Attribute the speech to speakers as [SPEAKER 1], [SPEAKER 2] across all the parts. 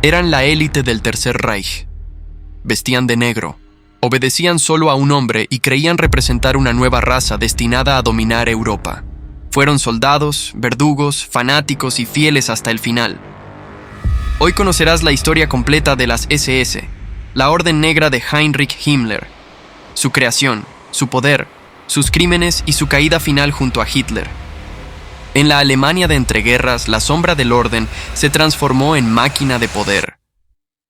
[SPEAKER 1] Eran la élite del Tercer Reich. Vestían de negro, obedecían solo a un hombre y creían representar una nueva raza destinada a dominar Europa. Fueron soldados, verdugos, fanáticos y fieles hasta el final. Hoy conocerás la historia completa de las SS, la Orden Negra de Heinrich Himmler, su creación, su poder, sus crímenes y su caída final junto a Hitler. En la Alemania de entreguerras, la sombra del orden se transformó en máquina de poder.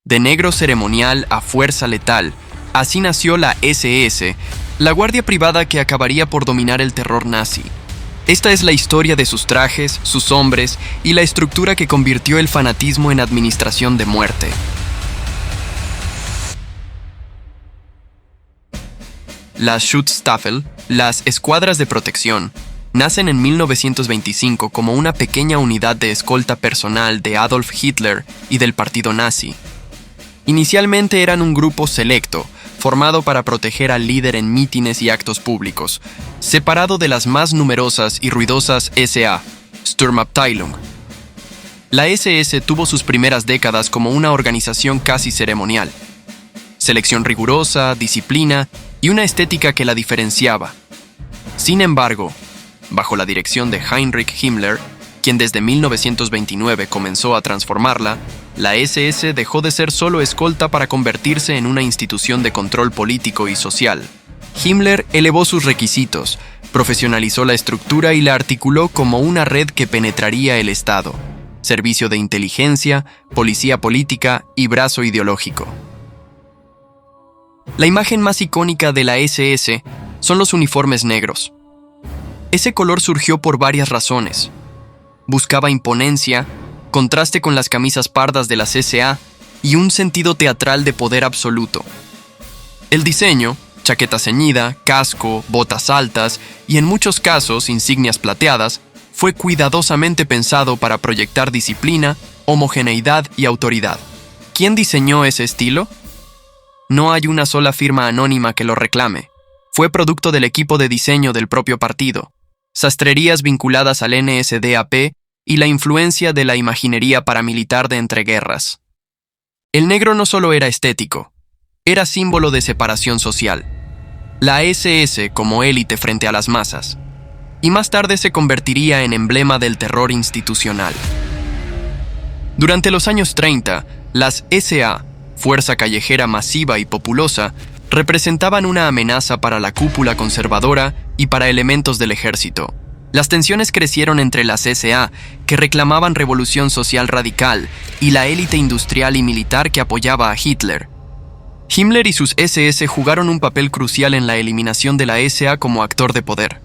[SPEAKER 1] De negro ceremonial a fuerza letal, así nació la SS, la guardia privada que acabaría por dominar el terror nazi. Esta es la historia de sus trajes, sus hombres y la estructura que convirtió el fanatismo en administración de muerte. Las Schutzstaffel, las escuadras de protección, nacen en 1925 como una pequeña unidad de escolta personal de Adolf Hitler y del partido nazi. Inicialmente eran un grupo selecto, formado para proteger al líder en mítines y actos públicos, separado de las más numerosas y ruidosas SA, Sturmabteilung. La SS tuvo sus primeras décadas como una organización casi ceremonial. Selección rigurosa, disciplina y una estética que la diferenciaba. Sin embargo, bajo la dirección de Heinrich Himmler, quien desde 1929 comenzó a transformarla, la SS dejó de ser solo escolta para convertirse en una institución de control político y social. Himmler elevó sus requisitos, profesionalizó la estructura y la articuló como una red que penetraría el Estado, servicio de inteligencia, policía política y brazo ideológico. La imagen más icónica de la SS son los uniformes negros. Ese color surgió por varias razones. Buscaba imponencia, contraste con las camisas pardas de las SA y un sentido teatral de poder absoluto. El diseño, chaqueta ceñida, casco, botas altas y en muchos casos insignias plateadas, fue cuidadosamente pensado para proyectar disciplina, homogeneidad y autoridad. ¿Quién diseñó ese estilo? No hay una sola firma anónima que lo reclame. Fue producto del equipo de diseño del propio partido, sastrerías vinculadas al NSDAP y la influencia de la imaginería paramilitar de entreguerras. El negro no solo era estético, era símbolo de separación social. La SS como élite frente a las masas, y más tarde se convertiría en emblema del terror institucional. Durante los años 30, las SA, fuerza callejera masiva y populosa, representaban una amenaza para la cúpula conservadora y para elementos del ejército. Las tensiones crecieron entre las SA, que reclamaban revolución social radical, y la élite industrial y militar que apoyaba a Hitler. Himmler y sus SS jugaron un papel crucial en la eliminación de la SA como actor de poder.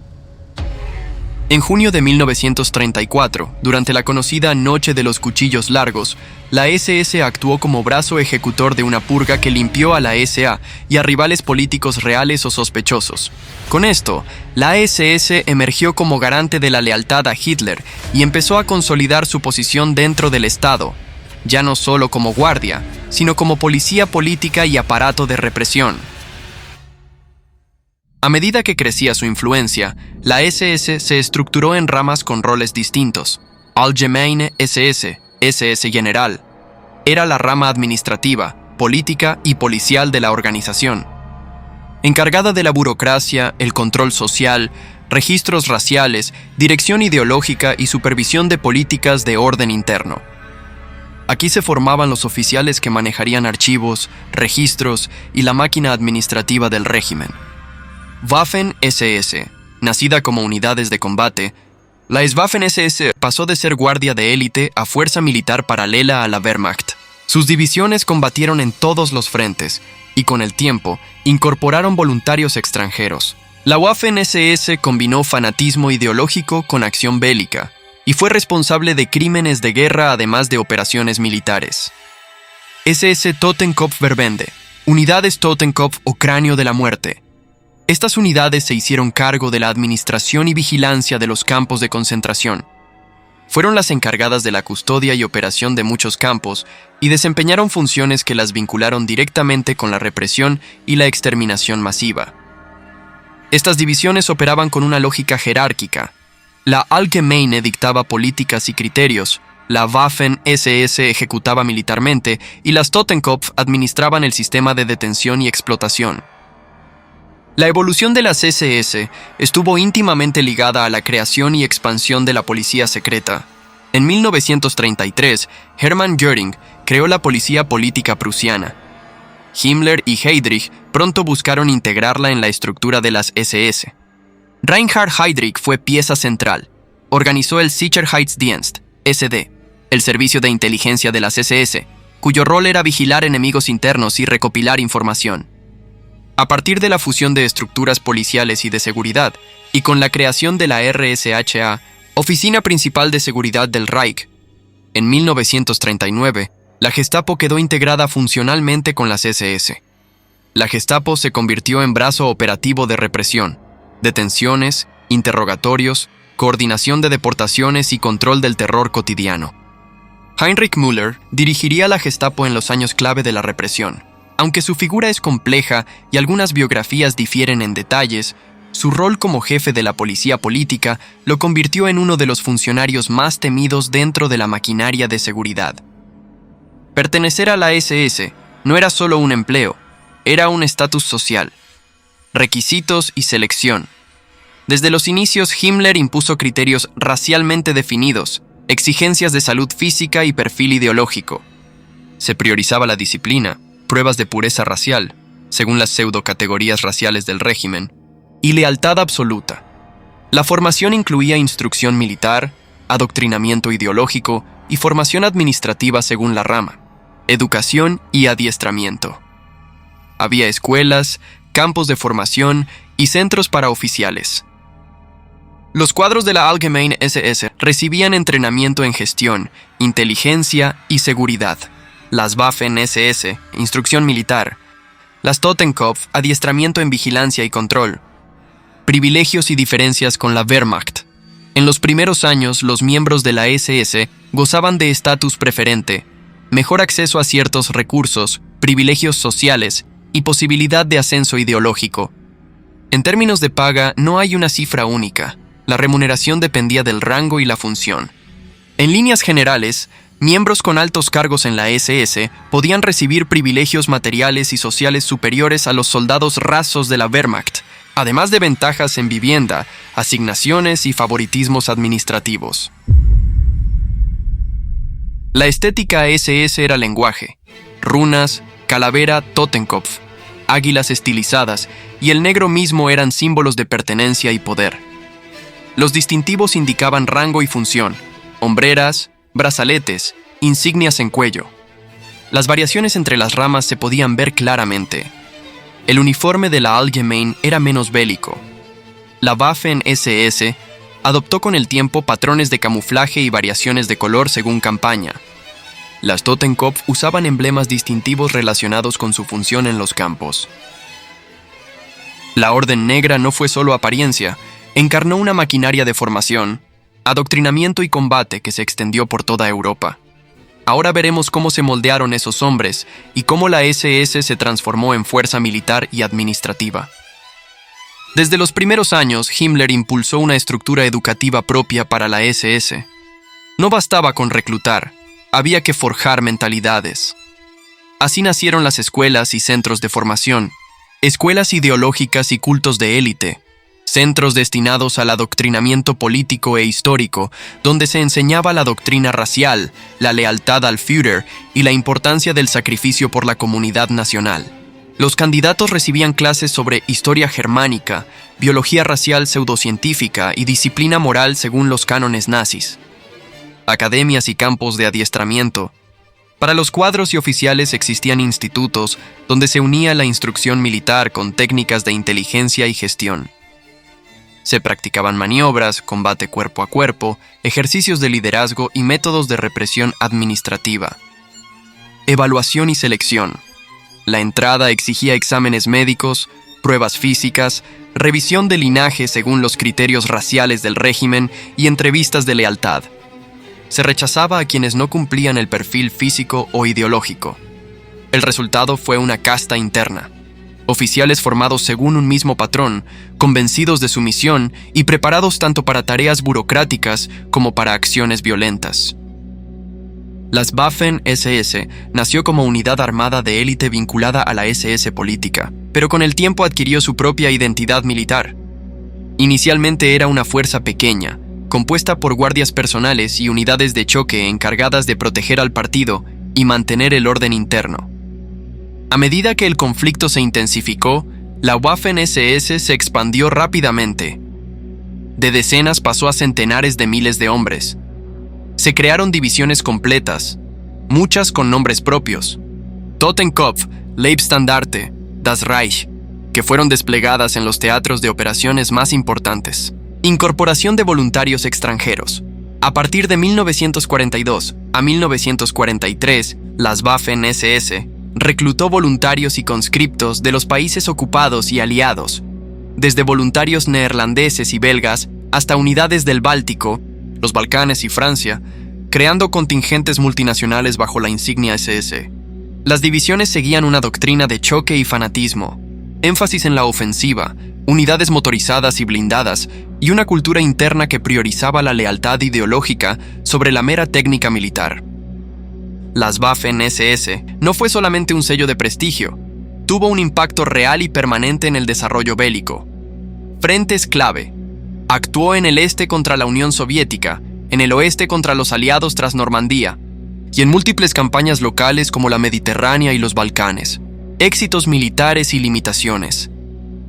[SPEAKER 1] En junio de 1934, durante la conocida Noche de los Cuchillos Largos, la SS actuó como brazo ejecutor de una purga que limpió a la SA y a rivales políticos reales o sospechosos. Con esto, la SS emergió como garante de la lealtad a Hitler y empezó a consolidar su posición dentro del Estado, ya no solo como guardia, sino como policía política y aparato de represión. A medida que crecía su influencia, la SS se estructuró en ramas con roles distintos. Allgemeine SS, SS General, era la rama administrativa, política y policial de la organización, encargada de la burocracia, el control social, registros raciales, dirección ideológica y supervisión de políticas de orden interno. Aquí se formaban los oficiales que manejarían archivos, registros y la máquina administrativa del régimen. Waffen-SS, nacida como unidades de combate, la Waffen-SS pasó de ser guardia de élite a fuerza militar paralela a la Wehrmacht. Sus divisiones combatieron en todos los frentes y con el tiempo incorporaron voluntarios extranjeros. La Waffen-SS combinó fanatismo ideológico con acción bélica y fue responsable de crímenes de guerra además de operaciones militares. SS Totenkopfverbände, unidades Totenkopf o cráneo de la muerte. Estas unidades se hicieron cargo de la administración y vigilancia de los campos de concentración. Fueron las encargadas de la custodia y operación de muchos campos y desempeñaron funciones que las vincularon directamente con la represión y la exterminación masiva. Estas divisiones operaban con una lógica jerárquica. La Allgemeine dictaba políticas y criterios, La Waffen-SS ejecutaba militarmente y las Totenkopf administraban el sistema de detención y explotación. La evolución de las SS estuvo íntimamente ligada a la creación y expansión de la policía secreta. En 1933, Hermann Göring creó la policía política prusiana. Himmler y Heydrich pronto buscaron integrarla en la estructura de las SS. Reinhard Heydrich fue pieza central. Organizó el Sicherheitsdienst, SD, el servicio de inteligencia de las SS, cuyo rol era vigilar enemigos internos y recopilar información. A partir de la fusión de estructuras policiales y de seguridad, y con la creación de la RSHA, Oficina Principal de Seguridad del Reich, en 1939, la Gestapo quedó integrada funcionalmente con las SS. La Gestapo se convirtió en brazo operativo de represión, detenciones, interrogatorios, coordinación de deportaciones y control del terror cotidiano. Heinrich Müller dirigiría la Gestapo en los años clave de la represión. Aunque su figura es compleja y algunas biografías difieren en detalles, su rol como jefe de la policía política lo convirtió en uno de los funcionarios más temidos dentro de la maquinaria de seguridad. Pertenecer a la SS no era solo un empleo, era un estatus social. Requisitos y selección. Desde los inicios, Himmler impuso criterios racialmente definidos, exigencias de salud física y perfil ideológico. Se priorizaba la disciplina, pruebas de pureza racial, según las pseudocategorías raciales del régimen, y lealtad absoluta. La formación incluía instrucción militar, adoctrinamiento ideológico y formación administrativa según la rama, educación y adiestramiento. Había escuelas, campos de formación y centros para oficiales. Los cuadros de la Allgemeine SS recibían entrenamiento en gestión, inteligencia y seguridad. Las Waffen-SS, instrucción militar. Las Totenkopf, adiestramiento en vigilancia y control. Privilegios y diferencias con la Wehrmacht. En los primeros años, los miembros de la SS gozaban de estatus preferente, mejor acceso a ciertos recursos, privilegios sociales y posibilidad de ascenso ideológico. En términos de paga, no hay una cifra única. La remuneración dependía del rango y la función. En líneas generales, miembros con altos cargos en la SS podían recibir privilegios materiales y sociales superiores a los soldados rasos de la Wehrmacht, además de ventajas en vivienda, asignaciones y favoritismos administrativos. La estética SS era lenguaje, runas, calavera, Totenkopf, águilas estilizadas y el negro mismo eran símbolos de pertenencia y poder. Los distintivos indicaban rango y función, hombreras, brazaletes, insignias en cuello. Las variaciones entre las ramas se podían ver claramente. El uniforme de la Allgemeine era menos bélico. La Waffen-SS adoptó con el tiempo patrones de camuflaje y variaciones de color según campaña. Las Totenkopf usaban emblemas distintivos relacionados con su función en los campos. La Orden Negra no fue solo apariencia, encarnó una maquinaria de formación, adoctrinamiento y combate que se extendió por toda Europa. Ahora veremos cómo se moldearon esos hombres y cómo la SS se transformó en fuerza militar y administrativa. Desde los primeros años, Himmler impulsó una estructura educativa propia para la SS. No bastaba con reclutar, había que forjar mentalidades. Así nacieron las escuelas y centros de formación, escuelas ideológicas y cultos de élite, centros destinados al adoctrinamiento político e histórico, donde se enseñaba la doctrina racial, la lealtad al Führer y la importancia del sacrificio por la comunidad nacional. Los candidatos recibían clases sobre historia germánica, biología racial pseudocientífica y disciplina moral según los cánones nazis. Academias y campos de adiestramiento. Para los cuadros y oficiales existían institutos donde se unía la instrucción militar con técnicas de inteligencia y gestión. Se practicaban maniobras, combate cuerpo a cuerpo, ejercicios de liderazgo y métodos de represión administrativa. Evaluación y selección. La entrada exigía exámenes médicos, pruebas físicas, revisión de linaje según los criterios raciales del régimen y entrevistas de lealtad. Se rechazaba a quienes no cumplían el perfil físico o ideológico. El resultado fue una casta interna. Oficiales formados según un mismo patrón, convencidos de su misión y preparados tanto para tareas burocráticas como para acciones violentas. Las Waffen-SS nació como unidad armada de élite vinculada a la SS política, pero con el tiempo adquirió su propia identidad militar. Inicialmente era una fuerza pequeña, compuesta por guardias personales y unidades de choque encargadas de proteger al partido y mantener el orden interno. A medida que el conflicto se intensificó, la Waffen-SS se expandió rápidamente. De decenas pasó a centenares de miles de hombres. Se crearon divisiones completas, muchas con nombres propios: Totenkopf, Leibstandarte, Das Reich, que fueron desplegadas en los teatros de operaciones más importantes. Incorporación de voluntarios extranjeros. A partir de 1942 a 1943, las Waffen-SS reclutó voluntarios y conscriptos de los países ocupados y aliados, desde voluntarios neerlandeses y belgas hasta unidades del Báltico, los Balcanes y Francia, creando contingentes multinacionales bajo la insignia SS. Las divisiones seguían una doctrina de choque y fanatismo, énfasis en la ofensiva, unidades motorizadas y blindadas, y una cultura interna que priorizaba la lealtad ideológica sobre la mera técnica militar. Las Waffen-SS no fue solamente un sello de prestigio, tuvo un impacto real y permanente en el desarrollo bélico. Frentes clave. Actuó en el este contra la Unión Soviética, en el oeste contra los aliados tras Normandía, y en múltiples campañas locales como la Mediterránea y los Balcanes. Éxitos militares y limitaciones.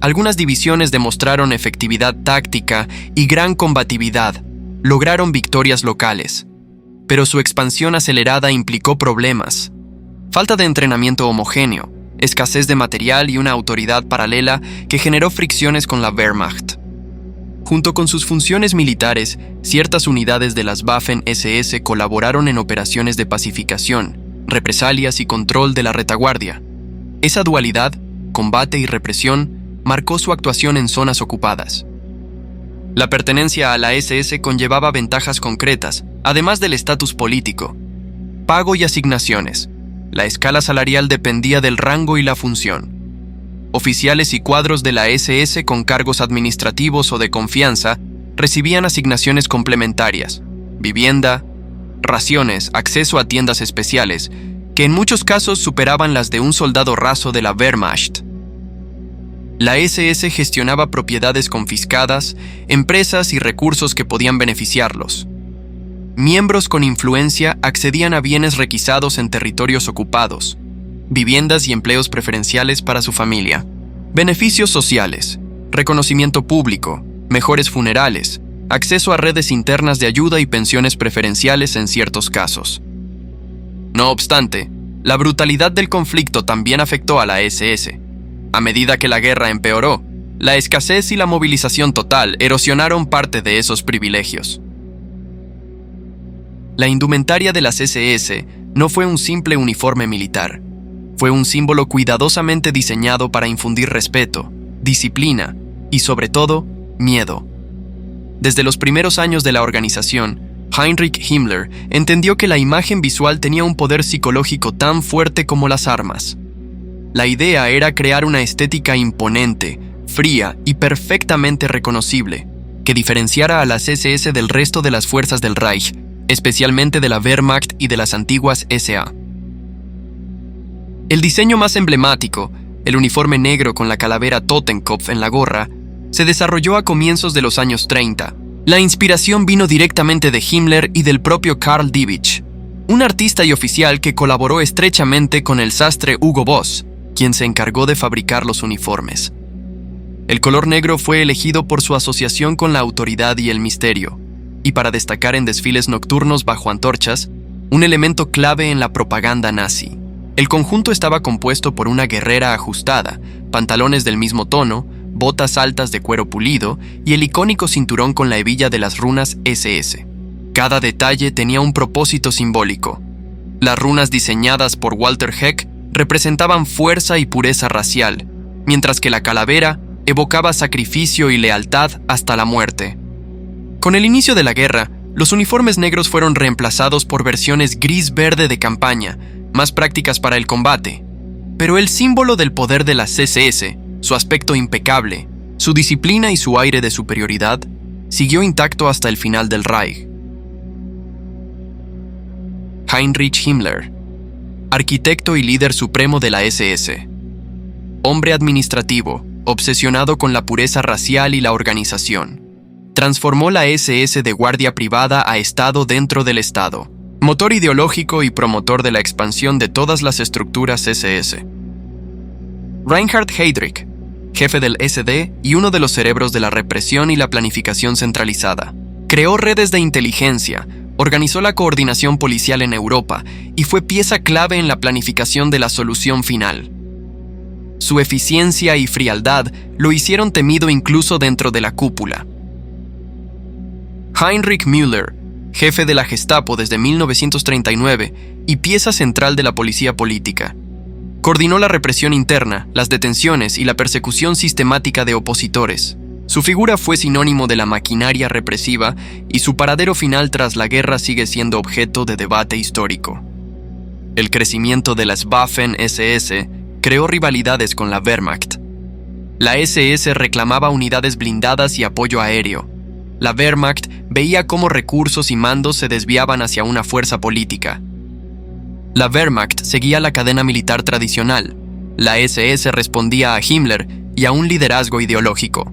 [SPEAKER 1] Algunas divisiones demostraron efectividad táctica y gran combatividad, lograron victorias locales, pero su expansión acelerada implicó problemas. Falta de entrenamiento homogéneo, escasez de material y una autoridad paralela que generó fricciones con la Wehrmacht. Junto con sus funciones militares, ciertas unidades de las Waffen-SS colaboraron en operaciones de pacificación, represalias y control de la retaguardia. Esa dualidad, combate y represión, marcó su actuación en zonas ocupadas. La pertenencia a la SS conllevaba ventajas concretas, además del estatus político. Pago y asignaciones. La escala salarial dependía del rango y la función. Oficiales y cuadros de la SS con cargos administrativos o de confianza recibían asignaciones complementarias: vivienda, raciones, acceso a tiendas especiales, que en muchos casos superaban las de un soldado raso de la Wehrmacht. La SS gestionaba propiedades confiscadas, empresas y recursos que podían beneficiarlos. Miembros con influencia accedían a bienes requisados en territorios ocupados, viviendas y empleos preferenciales para su familia. Beneficios sociales, reconocimiento público, mejores funerales, acceso a redes internas de ayuda y pensiones preferenciales en ciertos casos. No obstante, la brutalidad del conflicto también afectó a la SS. A medida que la guerra empeoró, la escasez y la movilización total erosionaron parte de esos privilegios. La indumentaria de las SS no fue un simple uniforme militar. Fue un símbolo cuidadosamente diseñado para infundir respeto, disciplina y, sobre todo, miedo. Desde los primeros años de la organización, Heinrich Himmler entendió que la imagen visual tenía un poder psicológico tan fuerte como las armas. La idea era crear una estética imponente, fría y perfectamente reconocible, que diferenciara a las SS del resto de las fuerzas del Reich, especialmente de la Wehrmacht y de las antiguas SA. El diseño más emblemático, el uniforme negro con la calavera Totenkopf en la gorra, se desarrolló a comienzos de los años 30. La inspiración vino directamente de Himmler y del propio Karl Diebitsch, un artista y oficial que colaboró estrechamente con el sastre Hugo Boss, quien se encargó de fabricar los uniformes. El color negro fue elegido por su asociación con la autoridad y el misterio, y para destacar en desfiles nocturnos bajo antorchas, un elemento clave en la propaganda nazi. El conjunto estaba compuesto por una guerrera ajustada, pantalones del mismo tono, botas altas de cuero pulido y el icónico cinturón con la hebilla de las runas SS. Cada detalle tenía un propósito simbólico. Las runas diseñadas por Walter Heck representaban fuerza y pureza racial, mientras que la calavera evocaba sacrificio y lealtad hasta la muerte. Con el inicio de la guerra, los uniformes negros fueron reemplazados por versiones gris-verde de campaña, más prácticas para el combate. Pero el símbolo del poder de las SS, su aspecto impecable, su disciplina y su aire de superioridad, siguió intacto hasta el final del Reich. Heinrich Himmler, arquitecto y líder supremo de la SS. Hombre administrativo, obsesionado con la pureza racial y la organización. Transformó la SS de guardia privada a Estado dentro del Estado. Motor ideológico y promotor de la expansión de todas las estructuras SS. Reinhard Heydrich, jefe del SD y uno de los cerebros de la represión y la planificación centralizada. Creó redes de inteligencia, organizó la coordinación policial en Europa y fue pieza clave en la planificación de la solución final. Su eficiencia y frialdad lo hicieron temido incluso dentro de la cúpula. Heinrich Müller, jefe de la Gestapo desde 1939 y pieza central de la policía política. Coordinó la represión interna, las detenciones y la persecución sistemática de opositores. Su figura fue sinónimo de la maquinaria represiva y su paradero final tras la guerra sigue siendo objeto de debate histórico. El crecimiento de las Waffen-SS creó rivalidades con la Wehrmacht. La SS reclamaba unidades blindadas y apoyo aéreo. La Wehrmacht veía cómo recursos y mandos se desviaban hacia una fuerza política. La Wehrmacht seguía la cadena militar tradicional. La SS respondía a Himmler y a un liderazgo ideológico.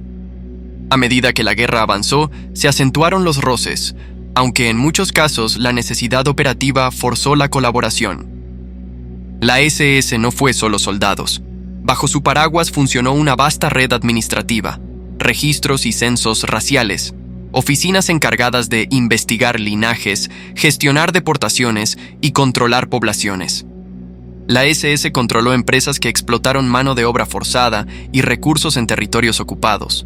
[SPEAKER 1] A medida que la guerra avanzó, se acentuaron los roces, aunque en muchos casos la necesidad operativa forzó la colaboración. La SS no fue solo soldados. Bajo su paraguas funcionó una vasta red administrativa, registros y censos raciales, oficinas encargadas de investigar linajes, gestionar deportaciones y controlar poblaciones. La SS controló empresas que explotaron mano de obra forzada y recursos en territorios ocupados.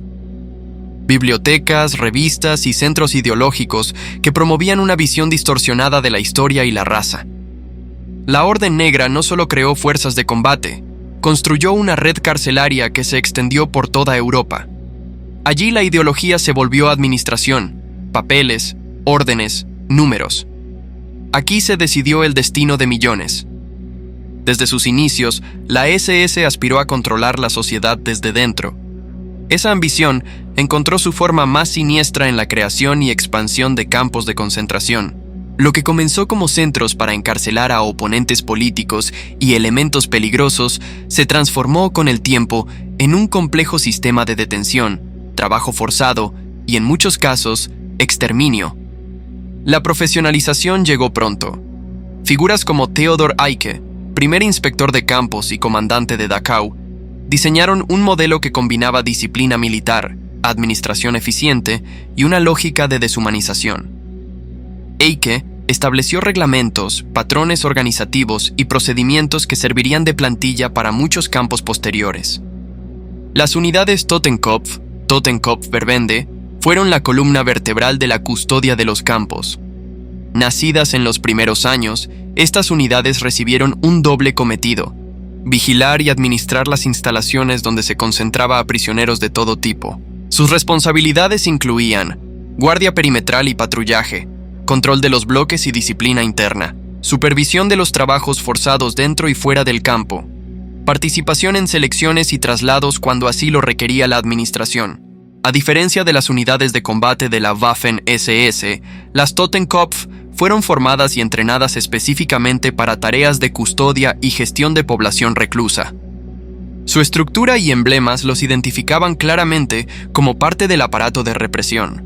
[SPEAKER 1] Bibliotecas, revistas y centros ideológicos que promovían una visión distorsionada de la historia y la raza. La Orden Negra no solo creó fuerzas de combate, construyó una red carcelaria que se extendió por toda Europa. Allí la ideología se volvió administración, papeles, órdenes, números. Aquí se decidió el destino de millones. Desde sus inicios, la SS aspiró a controlar la sociedad desde dentro. Esa ambición encontró su forma más siniestra en la creación y expansión de campos de concentración. Lo que comenzó como centros para encarcelar a oponentes políticos y elementos peligrosos se transformó con el tiempo en un complejo sistema de detención, trabajo forzado y, en muchos casos, exterminio. La profesionalización llegó pronto. Figuras como Theodor Eicke, primer inspector de campos y comandante de Dachau, diseñaron un modelo que combinaba disciplina militar, administración eficiente y una lógica de deshumanización. Eicke estableció reglamentos, patrones organizativos y procedimientos que servirían de plantilla para muchos campos posteriores. Las unidades Totenkopf, Totenkopfverbände, fueron la columna vertebral de la custodia de los campos. Nacidas en los primeros años, estas unidades recibieron un doble cometido: vigilar y administrar las instalaciones donde se concentraba a prisioneros de todo tipo. Sus responsabilidades incluían guardia perimetral y patrullaje, control de los bloques y disciplina interna, supervisión de los trabajos forzados dentro y fuera del campo, participación en selecciones y traslados cuando así lo requería la administración. A diferencia de las unidades de combate de la Waffen-SS, las Totenkopf fueron formadas y entrenadas específicamente para tareas de custodia y gestión de población reclusa. Su estructura y emblemas los identificaban claramente como parte del aparato de represión.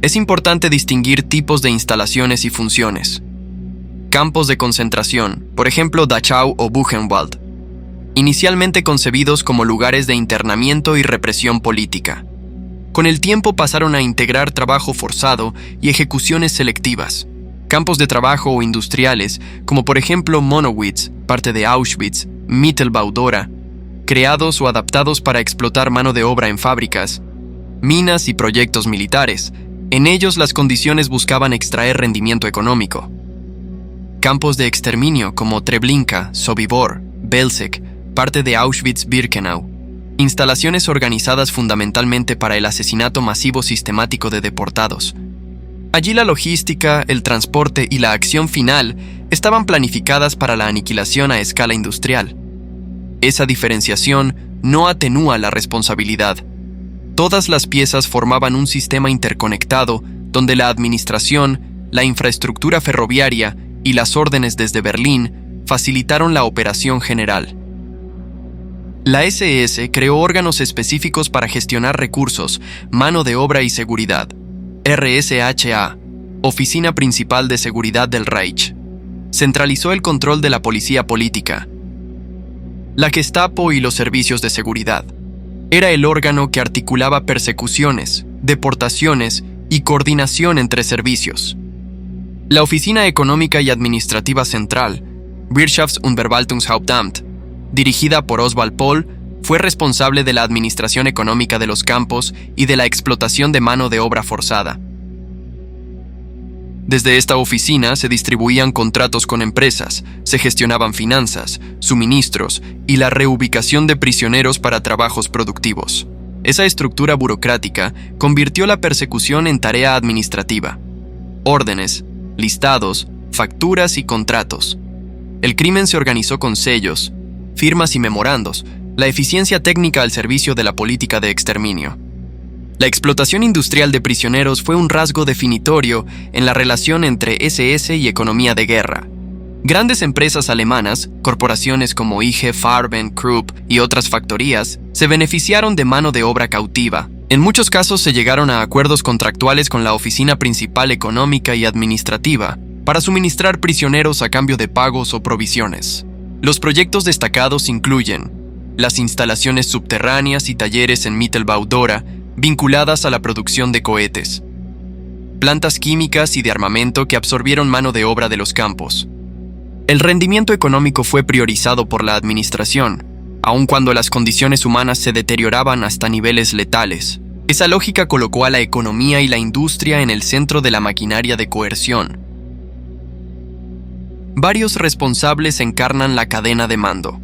[SPEAKER 1] Es importante distinguir tipos de instalaciones y funciones. Campos de concentración, por ejemplo Dachau o Buchenwald, inicialmente concebidos como lugares de internamiento y represión política. Con el tiempo pasaron a integrar trabajo forzado y ejecuciones selectivas. Campos de trabajo o industriales, como por ejemplo Monowitz, parte de Auschwitz, Mittelbau-Dora, creados o adaptados para explotar mano de obra en fábricas. Minas y proyectos militares. En ellos las condiciones buscaban extraer rendimiento económico. Campos de exterminio como Treblinka, Sobibor, Belzec, parte de Auschwitz-Birkenau. Instalaciones organizadas fundamentalmente para el asesinato masivo sistemático de deportados. Allí la logística, el transporte y la acción final estaban planificadas para la aniquilación a escala industrial. Esa diferenciación no atenúa la responsabilidad. Todas las piezas formaban un sistema interconectado donde la administración, la infraestructura ferroviaria y las órdenes desde Berlín facilitaron la operación general. La SS creó órganos específicos para gestionar recursos, mano de obra y seguridad. RSHA, Oficina Principal de Seguridad del Reich. Centralizó el control de la policía política. La Gestapo y los servicios de seguridad. Era el órgano que articulaba persecuciones, deportaciones y coordinación entre servicios. La Oficina Económica y Administrativa Central, Wirtschafts- und Verwaltungshauptamt, dirigida por Oswald Pohl, fue responsable de la administración económica de los campos y de la explotación de mano de obra forzada. Desde esta oficina se distribuían contratos con empresas, se gestionaban finanzas, suministros y la reubicación de prisioneros para trabajos productivos. Esa estructura burocrática convirtió la persecución en tarea administrativa. Órdenes, listados, facturas y contratos. El crimen se organizó con sellos, firmas y memorandos, la eficiencia técnica al servicio de la política de exterminio. La explotación industrial de prisioneros fue un rasgo definitorio en la relación entre SS y economía de guerra. Grandes empresas alemanas, corporaciones como IG Farben, Krupp y otras factorías, se beneficiaron de mano de obra cautiva. En muchos casos se llegaron a acuerdos contractuales con la Oficina Principal Económica y Administrativa para suministrar prisioneros a cambio de pagos o provisiones. Los proyectos destacados incluyen las instalaciones subterráneas y talleres en Mittelbau-Dora vinculadas a la producción de cohetes, plantas químicas y de armamento que absorbieron mano de obra de los campos. El rendimiento económico fue priorizado por la administración, aun cuando las condiciones humanas se deterioraban hasta niveles letales. Esa lógica colocó a la economía y la industria en el centro de la maquinaria de coerción. Varios responsables encarnan la cadena de mando.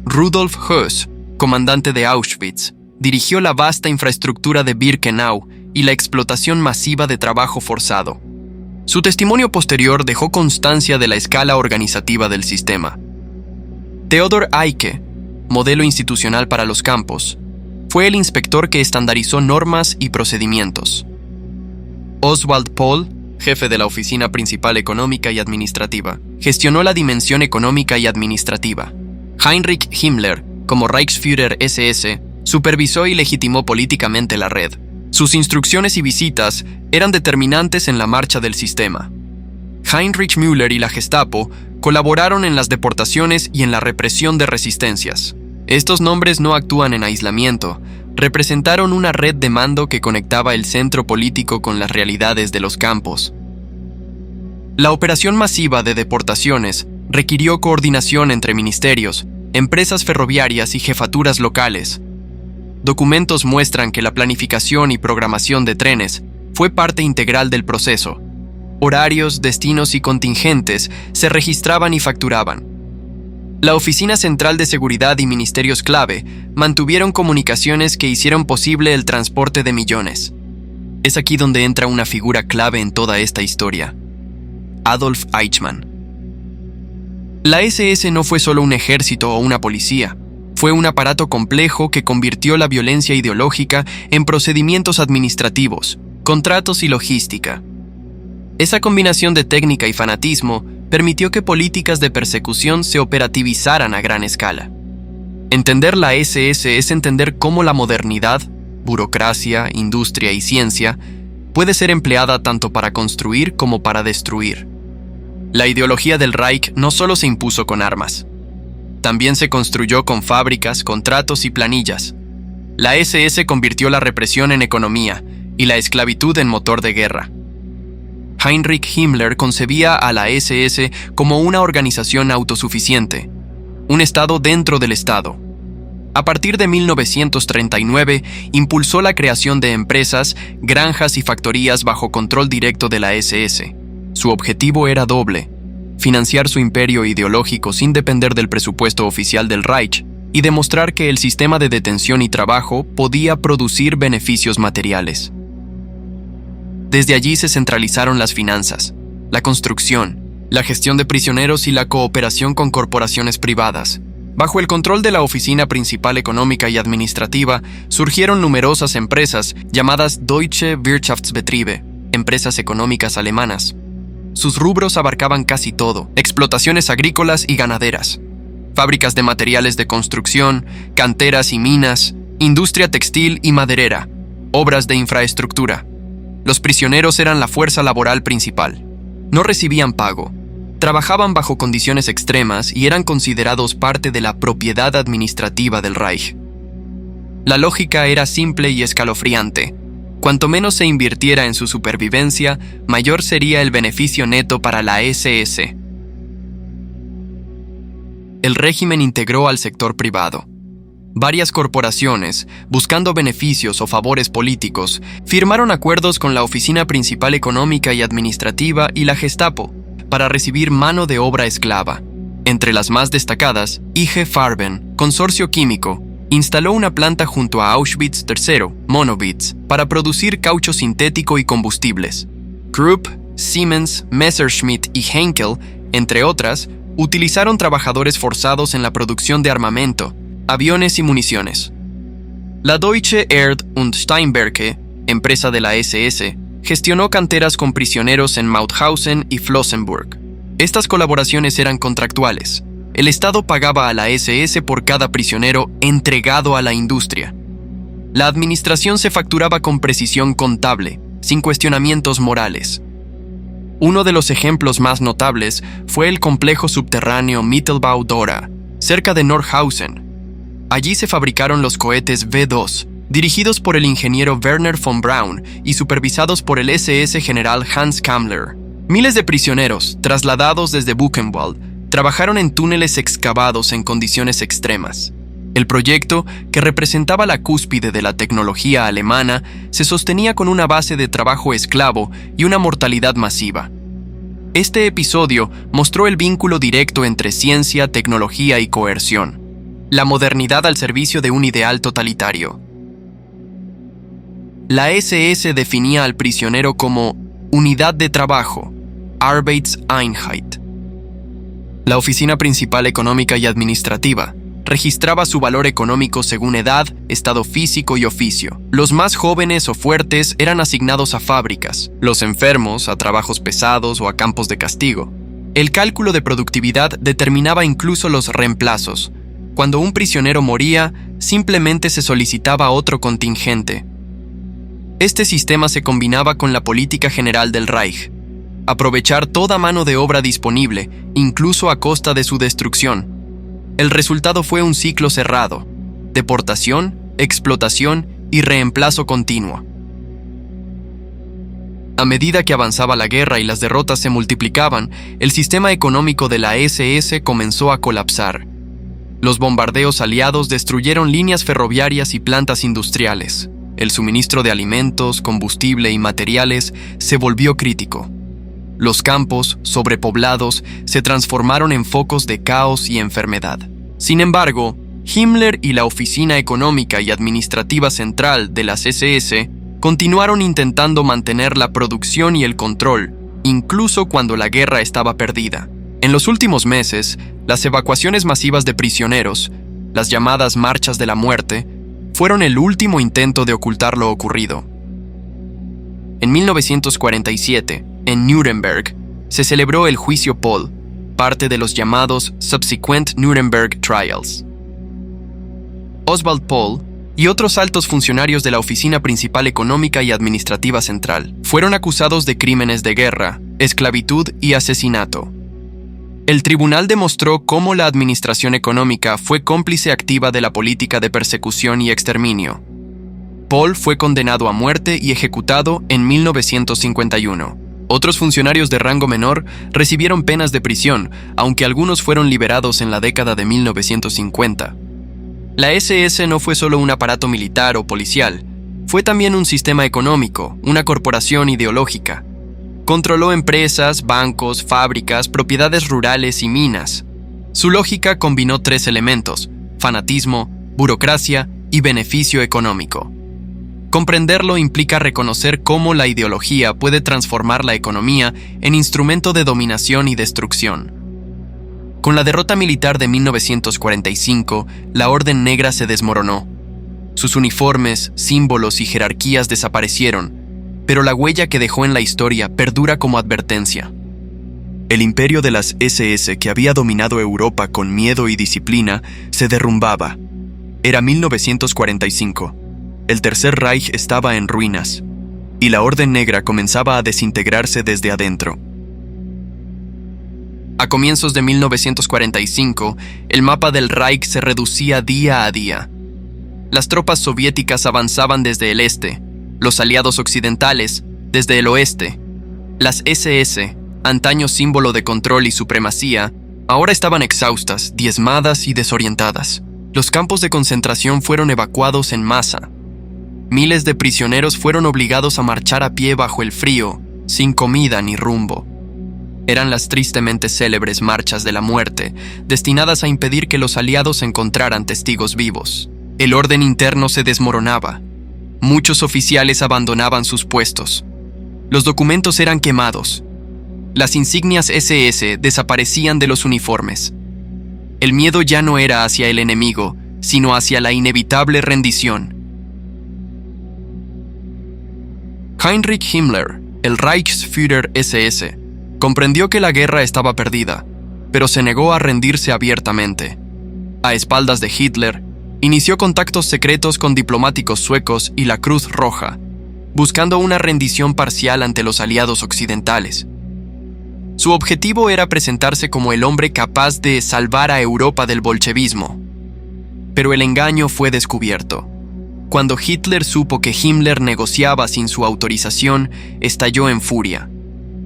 [SPEAKER 1] Rudolf Höss, comandante de Auschwitz, dirigió la vasta infraestructura de Birkenau y la explotación masiva de trabajo forzado. Su testimonio posterior dejó constancia de la escala organizativa del sistema. Theodor Eicke, modelo institucional para los campos, fue el inspector que estandarizó normas y procedimientos. Oswald Pohl, jefe de la Oficina Principal Económica y Administrativa, gestionó la dimensión económica y administrativa. Heinrich Himmler, como Reichsführer SS, supervisó y legitimó políticamente la red. Sus instrucciones y visitas eran determinantes en la marcha del sistema. Heinrich Müller y la Gestapo colaboraron en las deportaciones y en la represión de resistencias. Estos nombres no actúan en aislamiento, representaron una red de mando que conectaba el centro político con las realidades de los campos. La operación masiva de deportaciones requirió coordinación entre ministerios, empresas ferroviarias y jefaturas locales. Documentos muestran que la planificación y programación de trenes fue parte integral del proceso. Horarios, destinos y contingentes se registraban y facturaban. La Oficina Central de Seguridad y ministerios clave mantuvieron comunicaciones que hicieron posible el transporte de millones. Es aquí donde entra una figura clave en toda esta historia: Adolf Eichmann. La SS no fue solo un ejército o una policía. Fue un aparato complejo que convirtió la violencia ideológica en procedimientos administrativos, contratos y logística. Esa combinación de técnica y fanatismo permitió que políticas de persecución se operativizaran a gran escala. Entender la SS es entender cómo la modernidad, burocracia, industria y ciencia puede ser empleada tanto para construir como para destruir. La ideología del Reich no solo se impuso con armas, también se construyó con fábricas, contratos y planillas. La SS convirtió la represión en economía y la esclavitud en motor de guerra. Heinrich Himmler concebía a la SS como una organización autosuficiente, un Estado dentro del Estado. A partir de 1939, impulsó la creación de empresas, granjas y factorías bajo control directo de la SS. Su objetivo era doble: financiar su imperio ideológico sin depender del presupuesto oficial del Reich y demostrar que el sistema de detención y trabajo podía producir beneficios materiales. Desde allí se centralizaron las finanzas, la construcción, la gestión de prisioneros y la cooperación con corporaciones privadas. Bajo el control de la Oficina Principal Económica y Administrativa, surgieron numerosas empresas llamadas Deutsche Wirtschaftsbetriebe, empresas económicas alemanas. Sus rubros abarcaban casi todo: explotaciones agrícolas y ganaderas, fábricas de materiales de construcción, canteras y minas, industria textil y maderera, obras de infraestructura. Los prisioneros eran la fuerza laboral principal. No recibían pago, trabajaban bajo condiciones extremas y eran considerados parte de la propiedad administrativa del Reich. La lógica era simple y escalofriante. Cuanto menos se invirtiera en su supervivencia, mayor sería el beneficio neto para la SS. El régimen integró al sector privado. Varias corporaciones, buscando beneficios o favores políticos, firmaron acuerdos con la Oficina Principal Económica y Administrativa y la Gestapo para recibir mano de obra esclava. Entre las más destacadas, IG Farben, consorcio químico, instaló una planta junto a Auschwitz III, Monowitz, para producir caucho sintético y combustibles. Krupp, Siemens, Messerschmitt y Henkel, entre otras, utilizaron trabajadores forzados en la producción de armamento, aviones y municiones. La Deutsche Erd- und Steinwerke, empresa de la SS, gestionó canteras con prisioneros en Mauthausen y Flossenburg. Estas colaboraciones eran contractuales. El Estado pagaba a la SS por cada prisionero entregado a la industria. La administración se facturaba con precisión contable, sin cuestionamientos morales. Uno de los ejemplos más notables fue el complejo subterráneo Mittelbau-Dora, cerca de Nordhausen. Allí se fabricaron los cohetes V2, dirigidos por el ingeniero Werner von Braun y supervisados por el SS general Hans Kammler. Miles de prisioneros, trasladados desde Buchenwald, trabajaron en túneles excavados en condiciones extremas. El proyecto, que representaba la cúspide de la tecnología alemana, se sostenía con una base de trabajo esclavo y una mortalidad masiva. Este episodio mostró el vínculo directo entre ciencia, tecnología y coerción. La modernidad al servicio de un ideal totalitario. La SS definía al prisionero como unidad de trabajo, Arbeitseinheit. La Oficina Principal Económica y Administrativa registraba su valor económico según edad, estado físico y oficio. Los más jóvenes o fuertes eran asignados a fábricas, los enfermos a trabajos pesados o a campos de castigo. El cálculo de productividad determinaba incluso los reemplazos. Cuando un prisionero moría, simplemente se solicitaba otro contingente. Este sistema se combinaba con la política general del Reich: aprovechar toda mano de obra disponible, incluso a costa de su destrucción. El resultado fue un ciclo cerrado: deportación, explotación y reemplazo continuo. A medida que avanzaba la guerra y las derrotas se multiplicaban, el sistema económico de la SS comenzó a colapsar. Los bombardeos aliados destruyeron líneas ferroviarias y plantas industriales. El suministro de alimentos, combustible y materiales se volvió crítico. Los campos, sobrepoblados, se transformaron en focos de caos y enfermedad. Sin embargo, Himmler y la Oficina Económica y Administrativa Central de las SS continuaron intentando mantener la producción y el control, incluso cuando la guerra estaba perdida. En los últimos meses, las evacuaciones masivas de prisioneros, las llamadas marchas de la muerte, fueron el último intento de ocultar lo ocurrido. En 1947, en Nuremberg, se celebró el Juicio Pohl, parte de los llamados Subsequent Nuremberg Trials. Oswald Pohl y otros altos funcionarios de la Oficina Principal Económica y Administrativa Central fueron acusados de crímenes de guerra, esclavitud y asesinato. El tribunal demostró cómo la administración económica fue cómplice activa de la política de persecución y exterminio. Pohl fue condenado a muerte y ejecutado en 1951. Otros funcionarios de rango menor recibieron penas de prisión, aunque algunos fueron liberados en la década de 1950. La SS no fue solo un aparato militar o policial, fue también un sistema económico, una corporación ideológica. Controló empresas, bancos, fábricas, propiedades rurales y minas. Su lógica combinó tres elementos: fanatismo, burocracia y beneficio económico. Comprenderlo implica reconocer cómo la ideología puede transformar la economía en instrumento de dominación y destrucción. Con la derrota militar de 1945, la Orden Negra se desmoronó. Sus uniformes, símbolos y jerarquías desaparecieron, pero la huella que dejó en la historia perdura como advertencia. El imperio de las SS, que había dominado Europa con miedo y disciplina, se derrumbaba. Era 1945. El Tercer Reich estaba en ruinas, y la Orden Negra comenzaba a desintegrarse desde adentro. A comienzos de 1945, el mapa del Reich se reducía día a día. Las tropas soviéticas avanzaban desde el este, los aliados occidentales desde el oeste. Las SS, antaño símbolo de control y supremacía, ahora estaban exhaustas, diezmadas y desorientadas. Los campos de concentración fueron evacuados en masa. Miles de prisioneros fueron obligados a marchar a pie bajo el frío, sin comida ni rumbo. Eran las tristemente célebres marchas de la muerte, destinadas a impedir que los aliados encontraran testigos vivos. El orden interno se desmoronaba. Muchos oficiales abandonaban sus puestos. Los documentos eran quemados. Las insignias SS desaparecían de los uniformes. El miedo ya no era hacia el enemigo, sino hacia la inevitable rendición. Heinrich Himmler, el Reichsführer SS, comprendió que la guerra estaba perdida, pero se negó a rendirse abiertamente. A espaldas de Hitler, inició contactos secretos con diplomáticos suecos y la Cruz Roja, buscando una rendición parcial ante los aliados occidentales. Su objetivo era presentarse como el hombre capaz de salvar a Europa del bolchevismo. Pero el engaño fue descubierto. Cuando Hitler supo que Himmler negociaba sin su autorización, estalló en furia.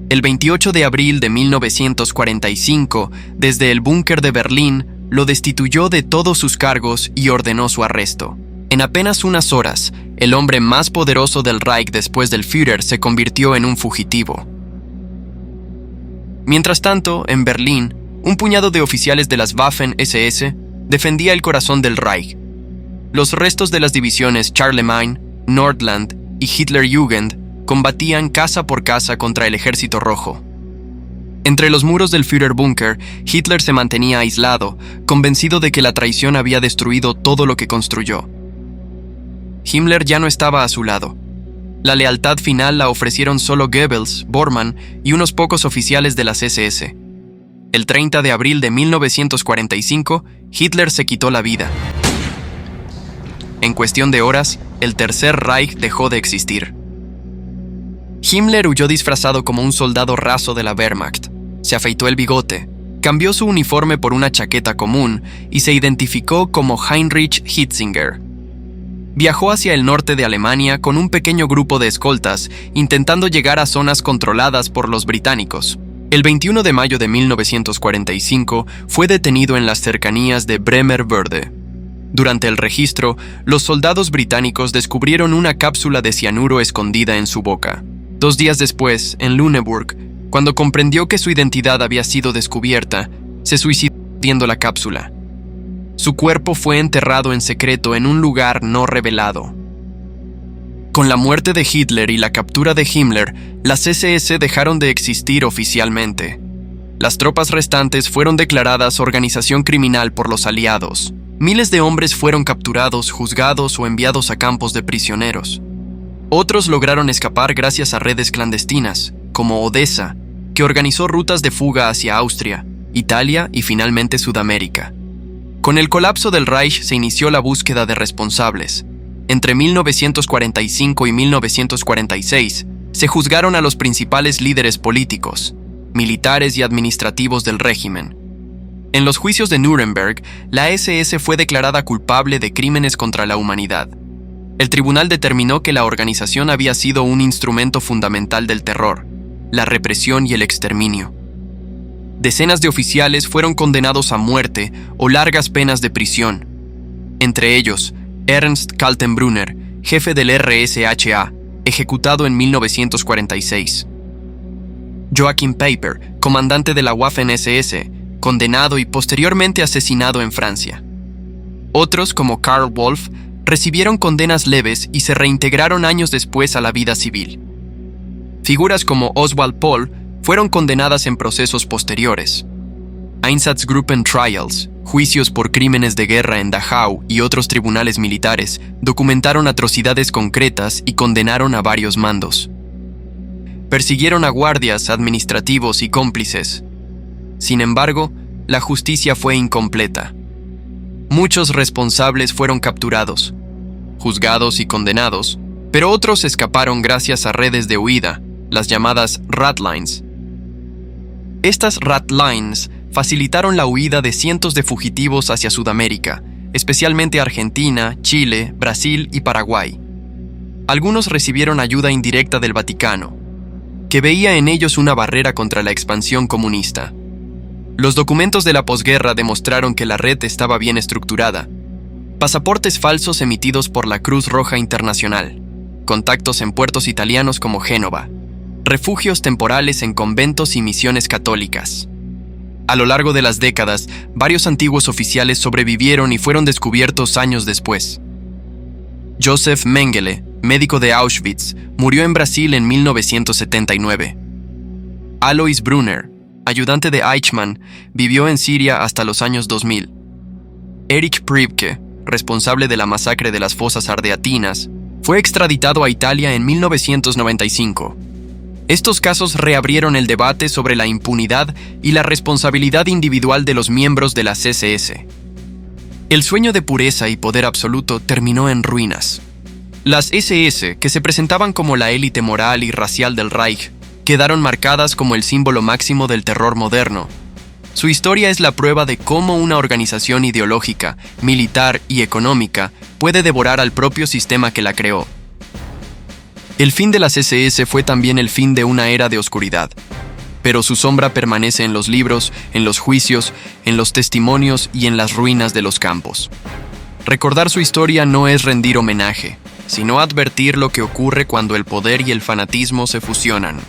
[SPEAKER 1] El 28 de abril de 1945, desde el búnker de Berlín, lo destituyó de todos sus cargos y ordenó su arresto. En apenas unas horas, el hombre más poderoso del Reich después del Führer se convirtió en un fugitivo. Mientras tanto, en Berlín, un puñado de oficiales de las Waffen-SS defendía el corazón del Reich. Los restos de las divisiones Charlemagne, Nordland y Hitlerjugend combatían casa por casa contra el Ejército Rojo. Entre los muros del Führerbunker, Hitler se mantenía aislado, convencido de que la traición había destruido todo lo que construyó. Himmler ya no estaba a su lado. La lealtad final la ofrecieron solo Goebbels, Bormann y unos pocos oficiales de las SS. El 30 de abril de 1945, Hitler se quitó la vida. En cuestión de horas, el Tercer Reich dejó de existir. Himmler huyó disfrazado como un soldado raso de la Wehrmacht. Se afeitó el bigote, cambió su uniforme por una chaqueta común y se identificó como Heinrich Hitzinger. Viajó hacia el norte de Alemania con un pequeño grupo de escoltas, intentando llegar a zonas controladas por los británicos. El 21 de mayo de 1945 fue detenido en las cercanías de Bremervörde. Durante el registro, los soldados británicos descubrieron una cápsula de cianuro escondida en su boca. 2 días después, en Lüneburg, cuando comprendió que su identidad había sido descubierta, se suicidó viendo la cápsula. Su cuerpo fue enterrado en secreto en un lugar no revelado. Con la muerte de Hitler y la captura de Himmler, las SS dejaron de existir oficialmente. Las tropas restantes fueron declaradas organización criminal por los aliados. Miles de hombres fueron capturados, juzgados o enviados a campos de prisioneros. Otros lograron escapar gracias a redes clandestinas, como Odessa, que organizó rutas de fuga hacia Austria, Italia y finalmente Sudamérica. Con el colapso del Reich se inició la búsqueda de responsables. Entre 1945 y 1946 se juzgaron a los principales líderes políticos, militares y administrativos del régimen. En los juicios de Nuremberg, la SS fue declarada culpable de crímenes contra la humanidad. El tribunal determinó que la organización había sido un instrumento fundamental del terror, la represión y el exterminio. Decenas de oficiales fueron condenados a muerte o largas penas de prisión. Entre ellos, Ernst Kaltenbrunner, jefe del RSHA, ejecutado en 1946. Joachim Peiper, comandante de la Waffen-SS, condenado y posteriormente asesinado en Francia. Otros, como Karl Wolf, recibieron condenas leves y se reintegraron años después a la vida civil. Figuras como Oswald Pohl fueron condenadas en procesos posteriores. Einsatzgruppen Trials, juicios por crímenes de guerra en Dachau y otros tribunales militares, documentaron atrocidades concretas y condenaron a varios mandos. Persiguieron a guardias, administrativos y cómplices, Sin embargo, la justicia fue incompleta. Muchos responsables fueron capturados, juzgados y condenados, pero otros escaparon gracias a redes de huida, las llamadas ratlines. Estas ratlines facilitaron la huida de cientos de fugitivos hacia Sudamérica, especialmente Argentina, Chile, Brasil y Paraguay. Algunos recibieron ayuda indirecta del Vaticano, que veía en ellos una barrera contra la expansión comunista. Los documentos de la posguerra demostraron que la red estaba bien estructurada. Pasaportes falsos emitidos por la Cruz Roja Internacional, contactos en puertos italianos como Génova, refugios temporales en conventos y misiones católicas. A lo largo de las décadas, varios antiguos oficiales sobrevivieron y fueron descubiertos años después. Josef Mengele, médico de Auschwitz, murió en Brasil en 1979. Alois Brunner, ayudante de Eichmann, vivió en Siria hasta los años 2000. Erich Priebke, responsable de la masacre de las fosas ardeatinas, fue extraditado a Italia en 1995. Estos casos reabrieron el debate sobre la impunidad y la responsabilidad individual de los miembros de las SS. El sueño de pureza y poder absoluto terminó en ruinas. Las SS, que se presentaban como la élite moral y racial del Reich, quedaron marcadas como el símbolo máximo del terror moderno. Su historia es la prueba de cómo una organización ideológica, militar y económica puede devorar al propio sistema que la creó. El fin de las SS fue también el fin de una era de oscuridad, pero su sombra permanece en los libros, en los juicios, en los testimonios y en las ruinas de los campos. Recordar su historia no es rendir homenaje, sino advertir lo que ocurre cuando el poder y el fanatismo se fusionan.